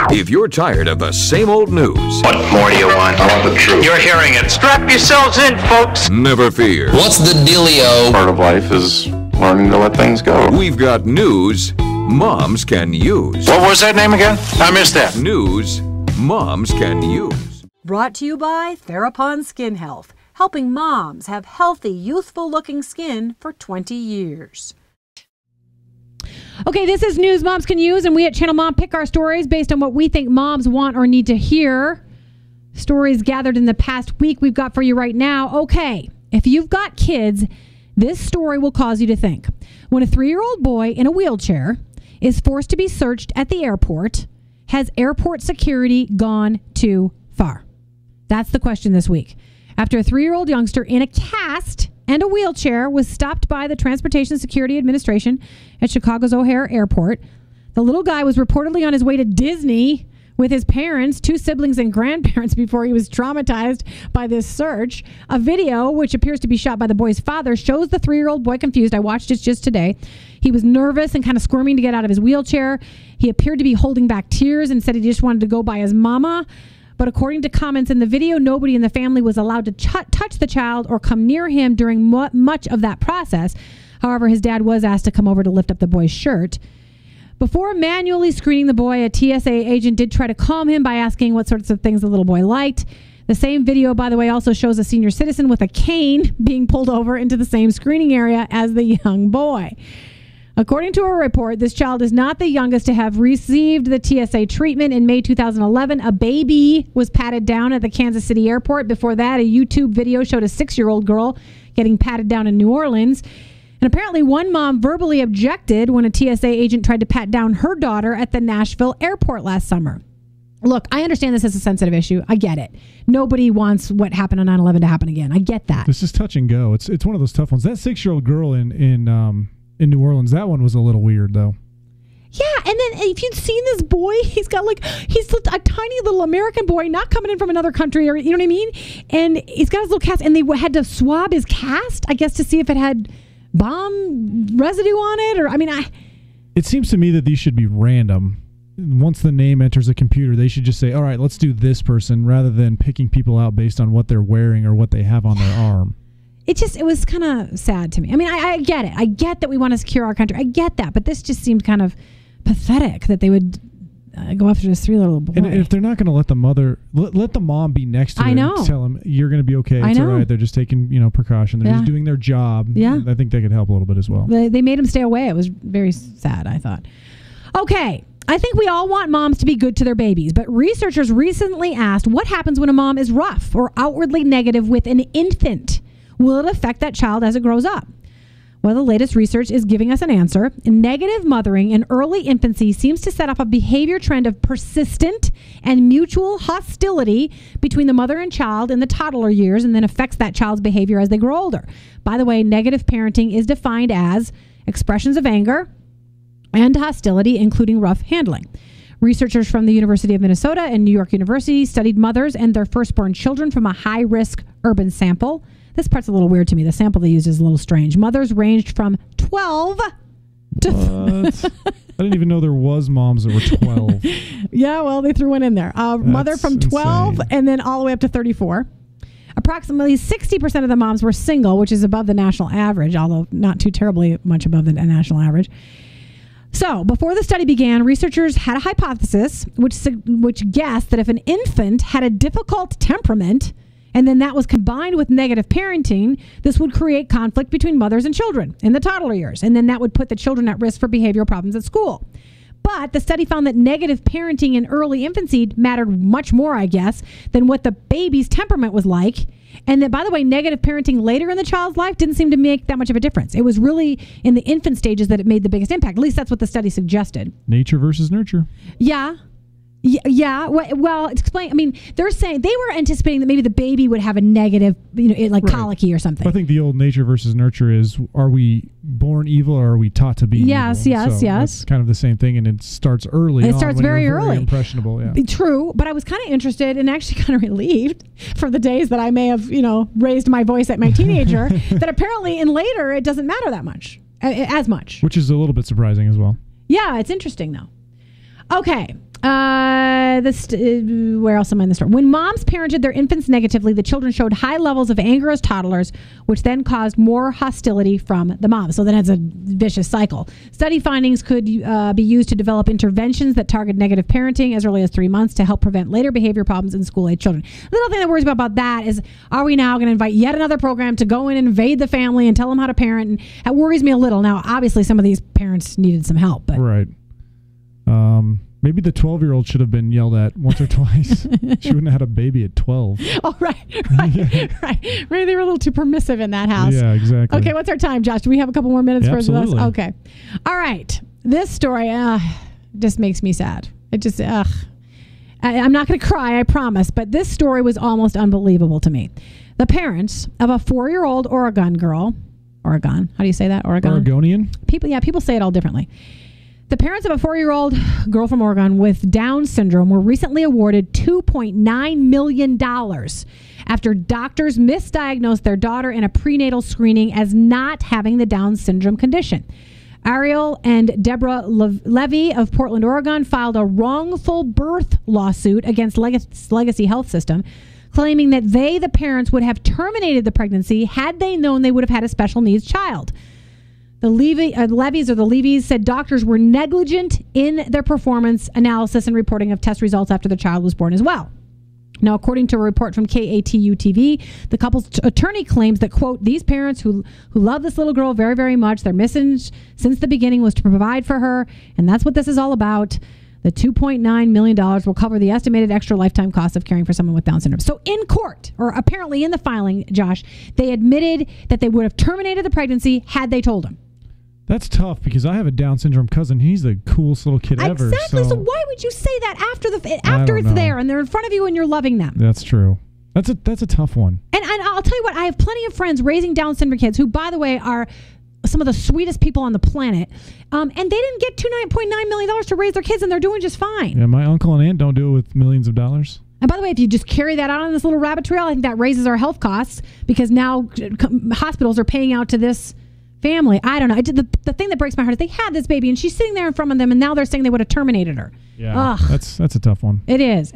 If you're tired of the same old news, What more do you want? I want the truth. You're hearing it. Strap yourselves in, folks. never fear. What's the dealio? Part of life is learning to let things go. We've got news moms can use. What was that name again? I missed that. News moms can use. Brought to you by Therapon Skin Health, helping moms have healthy, youthful-looking skin for 20 years. Okay, this is News Moms Can Use, and we at Channel Mom pick our stories based on what we think moms want or need to hear. Stories gathered in the past week we've got for you right now. Okay, if you've got kids, this story will cause you to think. When a 3-year-old boy in a wheelchair is forced to be searched at the airport, has airport security gone too far? That's the question this week. After a 3-year-old youngster in a cast and a wheelchair was stopped by the Transportation Security Administration at Chicago's O'Hare Airport, the little guy was reportedly on his way to Disney with his parents, 2 siblings, and grandparents before he was traumatized by this search. A video, which appears to be shot by the boy's father, shows the 3-year-old boy confused. I watched it just today. He was nervous and kind of squirming to get out of his wheelchair. He appeared to be holding back tears and said he just wanted to go by his mama. But according to comments in the video, nobody in the family was allowed to touch the child or come near him during much of that process. However, his dad was asked to come over to lift up the boy's shirt. Before manually screening the boy, a TSA agent did try to calm him by asking what sorts of things the little boy liked. The same video, by the way, also shows a senior citizen with a cane being pulled over into the same screening area as the young boy. According to a report, this child is not the youngest to have received the TSA treatment. In May 2011, a baby was patted down at the Kansas City airport. Before that, a YouTube video showed a 6-year-old girl getting patted down in New Orleans. And apparently one mom verbally objected when a TSA agent tried to pat down her daughter at the Nashville airport last summer. Look, I understand this is a sensitive issue. I get it. Nobody wants what happened on 9/11 to happen again. I get that. This is touch and go. It's one of those tough ones. That 6-year-old girl in New Orleans, that one was a little weird, though. Yeah, and then if you'd seen this boy, he's a tiny little American boy, not coming in from another country, or you know what I mean? And he's got his little cast, and they had to swab his cast, I guess, to see if it had bomb residue on it, or It seems to me that these should be random. Once the name enters a computer, they should just say, all right, let's do this person, rather than picking people out based on what they're wearing or what they have on their arm. It was kind of sad to me. I get it. I get that we want to secure our country. I get that. But this just seemed kind of pathetic that they would go after this 3-year-old boy. And if they're not going to let the mother, let the mom be next to him and tell him, you're going to be okay. It's all right. They're just taking, precaution. They're just doing their job. Yeah. I think they could help a little bit as well. They made him stay away. It was very sad, I thought. Okay. I think we all want moms to be good to their babies, but researchers recently asked what happens when a mom is rough or outwardly negative with an infant. Will it affect that child as it grows up? Well, the latest research is giving us an answer. Negative mothering in early infancy seems to set up a behavior trend of persistent and mutual hostility between the mother and child in the toddler years, and then affects that child's behavior as they grow older. By the way, negative parenting is defined as expressions of anger and hostility, including rough handling. Researchers from the University of Minnesota and New York University studied mothers and their firstborn children from a high-risk urban sample. This part's a little weird to me. The sample they used is a little strange. Mothers ranged from 12 to... What? I didn't even know there was moms that were 12. Yeah, well, they threw one in there. Mother from 12 insane. And then all the way up to 34. Approximately 60% of the moms were single, which is above the national average, although not too terribly much above the national average. So, before the study began, researchers had a hypothesis which guessed that if an infant had a difficult temperament, and then that was combined with negative parenting, this would create conflict between mothers and children in the toddler years, and then that would put the children at risk for behavioral problems at school. But the study found that negative parenting in early infancy mattered much more, I guess, than what the baby's temperament was like. And that, by the way, negative parenting later in the child's life didn't seem to make that much of a difference. It was really in the infant stages that it made the biggest impact. At least that's what the study suggested. Nature versus nurture. Yeah. Yeah. Well, explain. They're saying they were anticipating that maybe the baby would have a negative, colicky or something. I think the old nature versus nurture is, are we born evil or are we taught to be evil? Yes. That's kind of the same thing, and it starts early. It starts very early. Impressionable, yeah. True, but I was kind of interested and actually kind of relieved for the days that I may have, raised my voice at my teenager, that apparently in later it doesn't matter that much, as much. Which is a little bit surprising as well. Yeah, it's interesting though. Okay, Where else am I in the story? When moms parented their infants negatively, the children showed high levels of anger as toddlers, which then caused more hostility from the mom. So then it's a vicious cycle. Study findings could be used to develop interventions that target negative parenting as early as 3 months to help prevent later behavior problems in school-age children. The little thing that worries me about that is, are we now going to invite yet another program to go in and invade the family and tell them how to parent? And that worries me a little. Now, obviously, some of these parents needed some help. But right. Maybe the 12-year-old should have been yelled at once or twice. She wouldn't have had a baby at 12. Oh, right. Right. Maybe they were a little too permissive in that house. Yeah, exactly. Okay, what's our time, Josh? Do we have a couple more minutes for this? Absolutely. Okay. All right. This story just makes me sad. It just, I'm not going to cry, I promise, but this story was almost unbelievable to me. The parents of a 4-year-old Oregon girl, Oregon, how do you say that? Oregonian? People say it all differently. The parents of a 4-year-old girl from Oregon with Down syndrome were recently awarded $2.9 million after doctors misdiagnosed their daughter in a prenatal screening as not having the Down syndrome condition. Ariel and Deborah Levy of Portland, Oregon, filed a wrongful birth lawsuit against Legacy Health System, claiming that they, the parents, would have terminated the pregnancy had they known they would have had a special needs child. The Levies said doctors were negligent in their performance analysis and reporting of test results after the child was born as well. Now, according to a report from KATU-TV, the couple's attorney claims that, quote, these parents who love this little girl very, very much, their mission since the beginning was to provide for her, and that's what this is all about. The $2.9 million will cover the estimated extra lifetime cost of caring for someone with Down syndrome. So in court, or apparently in the filing, Josh, they admitted that they would have terminated the pregnancy had they told him. That's tough because I have a Down syndrome cousin. He's the coolest little kid ever. Exactly. So why would you say that after it's there and they're in front of you and you're loving them? That's true. That's a tough one. And I'll tell you what, I have plenty of friends raising Down syndrome kids who, by the way, are some of the sweetest people on the planet. And they didn't get $2.9 million to raise their kids, and they're doing just fine. Yeah, my uncle and aunt don't do it with millions of dollars. And by the way, if you just carry that out on this little rabbit trail, I think that raises our health costs because now hospitals are paying out to this family. I don't know. The thing that breaks my heart is they had this baby and she's sitting there in front of them and now they're saying they would have terminated her. Yeah, that's a tough one. It is.